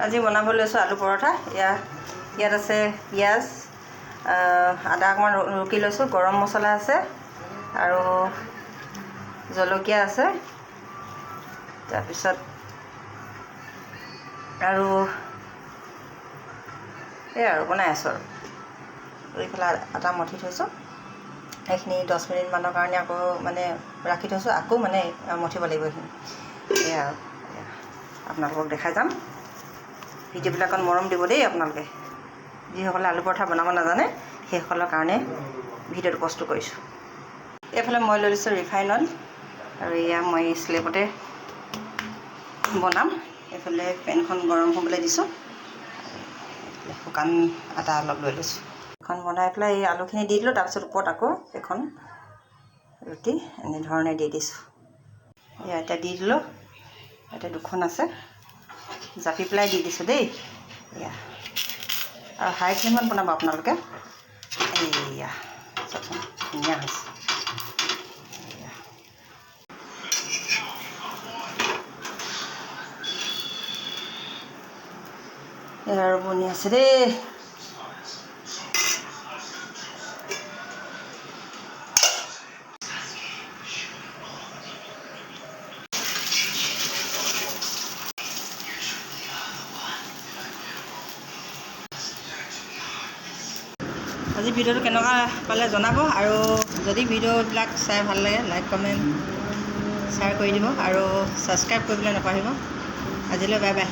আজি বনাব লৈছোঁ আলু পৰঠা। ইয়াত আছে পিঁয়াজ, আদা অকণমান ৰুকি লৈছোঁ, গৰম মছলা আছে আৰু জলকীয়া আছে, তাৰপিছত আৰু এই আৰু বনাই আছোঁ আৰু এইফালে আটা মঠি থৈছোঁ। এইখিনি 10 মিনিটমানৰ কাৰণে আকৌ ৰাখি থৈছোঁ, আকৌ মঠিব লাগিব এইখিনি। এয়া আৰু আপোনালোকক দেখাই যাম। ভিডিঅ'বিলাকত মৰম দিব দেই আপোনালোকে। যিসকলে আলু পৰঠা বনাব নাজানে সেইসকলৰ কাৰণে ভিডিঅ'টো প্ৰস্তুত কৰিছোঁ। এইফালে মই লৈ লৈছোঁ ৰিফাইন অইল আৰু এয়া মই স্লেবতে বনাম। এইফালে পেনখন গৰম হ'বলৈ দিছোঁ। শুকান আটা অলপ লৈ লৈছোঁ। এখন বনাই পেলাই এই আলুখিনি দি দিলোঁ, তাৰপিছত ওপৰত আকৌ এখন ৰুটি এনেধৰণে দি দিছোঁ। এয়া এতিয়া দি দিলোঁ, ইয়াতে দুখন আছে, জাপি পেলাই দি দিছোঁ দেই। এয়া আৰু হাই ফ্লেমত বনাব আপোনালোকে। এয়া চাওকচোন ধুনীয়া হৈছে। এয়া আৰু বনি আছে দেই। আজি ভিডিঅ'টো কেনেকুৱা পালে জনাব, আৰু যদি ভিডিঅ'বিলাক চাই ভাল লাগে লাইক কমেণ্ট শ্বেয়াৰ কৰি দিব আৰু ছাবস্ক্ৰাইব কৰিবলৈ নাপাহৰিব। আজিলৈ বাই বাই।